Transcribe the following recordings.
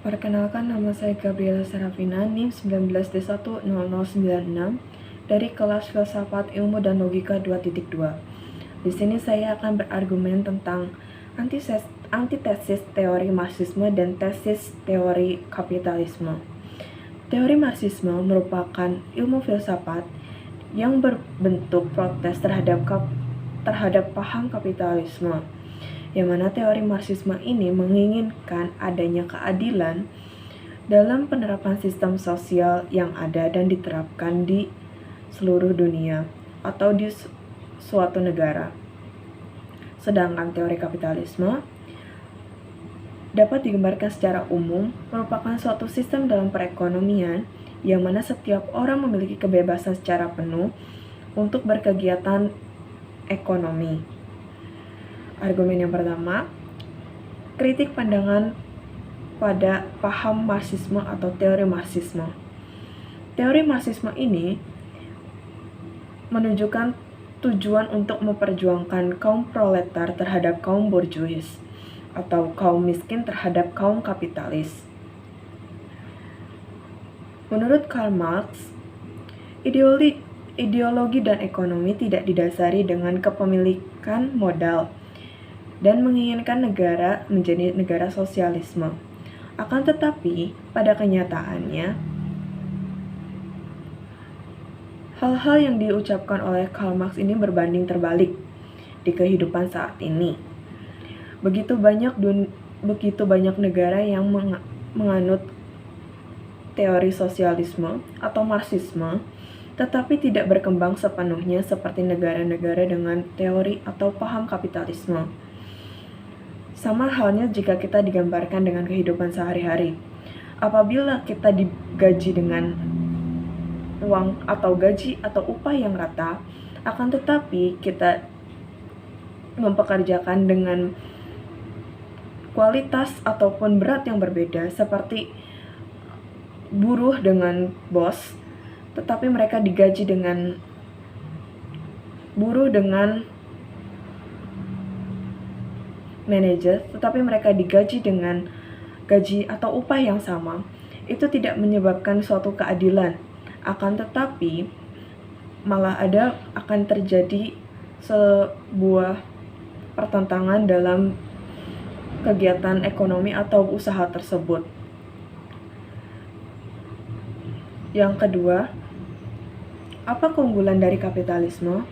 Perkenalkan, nama saya Gabriela Serafina, NIM 19D10096 dari kelas Filsafat Ilmu dan Logika 2.2. Di sini saya akan berargumen tentang antitesis teori Marxisme dan tesis teori kapitalisme. Teori Marxisme merupakan ilmu filsafat yang berbentuk protes terhadap paham kapitalisme, yang mana teori Marxisme ini menginginkan adanya keadilan dalam penerapan sistem sosial yang ada dan diterapkan di seluruh dunia atau di suatu negara. Sedangkan teori kapitalisme dapat digambarkan secara umum merupakan suatu sistem dalam perekonomian yang mana setiap orang memiliki kebebasan secara penuh untuk berkegiatan ekonomi. Argumen yang pertama, kritik pandangan pada paham Marxisme atau teori Marxisme. Teori Marxisme ini menunjukkan tujuan untuk memperjuangkan kaum proletar terhadap kaum borjuis atau kaum miskin terhadap kaum kapitalis. Menurut Karl Marx, ideologi dan ekonomi tidak didasari dengan kepemilikan modal dan menginginkan negara menjadi negara sosialisme. Akan tetapi, pada kenyataannya, hal-hal yang diucapkan oleh Karl Marx ini berbanding terbalik di kehidupan saat ini. Begitu banyak negara yang menganut teori sosialisme atau Marxisme, tetapi tidak berkembang sepenuhnya seperti negara-negara dengan teori atau paham kapitalisme. Sama halnya jika kita digambarkan dengan kehidupan sehari-hari. Apabila kita digaji dengan uang atau gaji atau upah yang rata, akan tetapi kita mempekerjakan dengan kualitas ataupun berat yang berbeda, seperti buruh dengan bos, tetapi mereka digaji dengan buruh dengan manajer, tetapi mereka digaji dengan gaji atau upah yang sama, itu tidak menyebabkan suatu keadilan. Akan tetapi malah akan terjadi sebuah pertentangan dalam kegiatan ekonomi atau usaha tersebut. Yang kedua, apa keunggulan dari kapitalisme?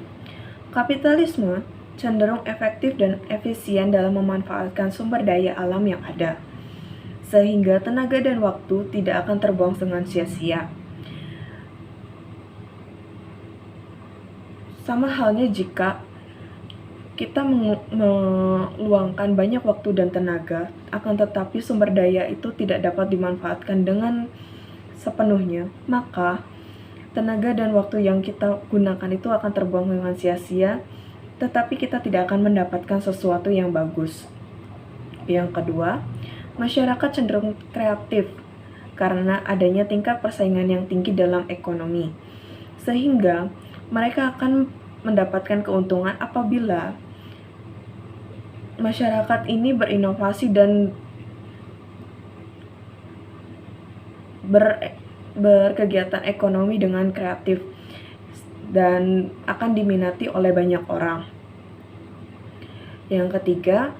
Kapitalisme cenderung efektif dan efisien dalam memanfaatkan sumber daya alam yang ada, sehingga tenaga dan waktu tidak akan terbuang dengan sia-sia. Sama halnya jika kita meluangkan banyak waktu dan tenaga, akan tetapi sumber daya itu tidak dapat dimanfaatkan dengan sepenuhnya, maka tenaga dan waktu yang kita gunakan itu akan terbuang dengan sia-sia, tetapi kita tidak akan mendapatkan sesuatu yang bagus. Yang kedua, masyarakat cenderung kreatif karena adanya tingkat persaingan yang tinggi dalam ekonomi, sehingga mereka akan mendapatkan keuntungan apabila masyarakat ini berinovasi dan berkegiatan ekonomi dengan kreatif dan akan diminati oleh banyak orang. Yang ketiga,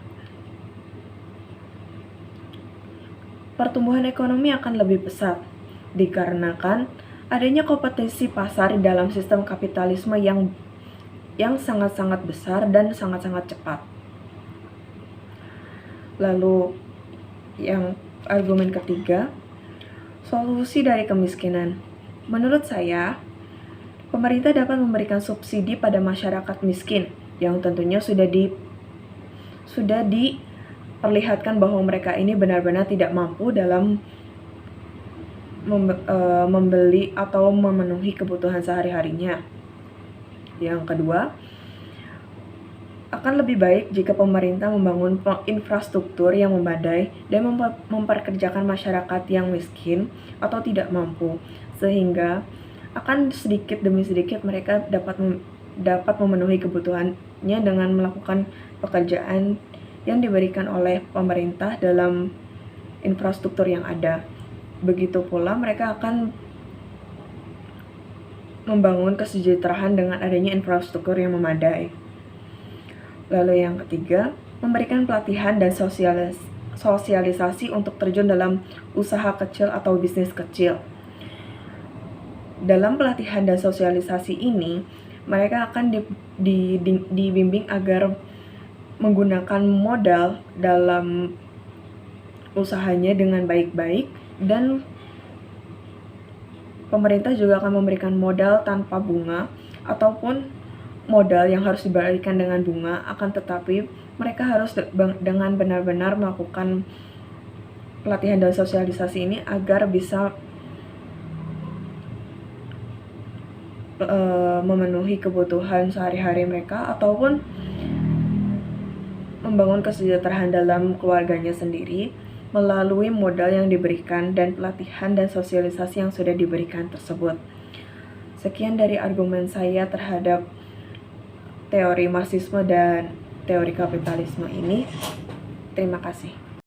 pertumbuhan ekonomi akan lebih pesat dikarenakan adanya kompetensi pasar dalam sistem kapitalisme yang sangat-sangat besar dan sangat-sangat cepat. Lalu yang argumen ketiga, solusi dari kemiskinan. Menurut saya, pemerintah dapat memberikan subsidi pada masyarakat miskin yang tentunya sudah diperlihatkan bahwa mereka ini benar-benar tidak mampu dalam membeli atau memenuhi kebutuhan sehari-harinya. Yang kedua, akan lebih baik jika pemerintah membangun infrastruktur yang memadai dan memperkerjakan masyarakat yang miskin atau tidak mampu, sehingga akan sedikit demi sedikit mereka dapat memenuhi kebutuhannya dengan melakukan pekerjaan yang diberikan oleh pemerintah dalam infrastruktur yang ada. Begitu pula mereka akan membangun kesejahteraan dengan adanya infrastruktur yang memadai. Lalu yang ketiga, memberikan pelatihan dan sosialisasi untuk terjun dalam usaha kecil atau bisnis kecil. Dalam pelatihan dan sosialisasi ini, mereka akan dibimbing agar menggunakan modal dalam usahanya dengan baik-baik, dan pemerintah juga akan memberikan modal tanpa bunga ataupun modal yang harus diberikan dengan bunga, akan tetapi mereka harus dengan benar-benar melakukan pelatihan dan sosialisasi ini agar bisa memenuhi kebutuhan sehari-hari mereka ataupun membangun kesejahteraan dalam keluarganya sendiri melalui modal yang diberikan dan pelatihan dan sosialisasi yang sudah diberikan tersebut. Sekian dari argumen saya terhadap teori Marxisme dan teori kapitalisme ini. Terima kasih.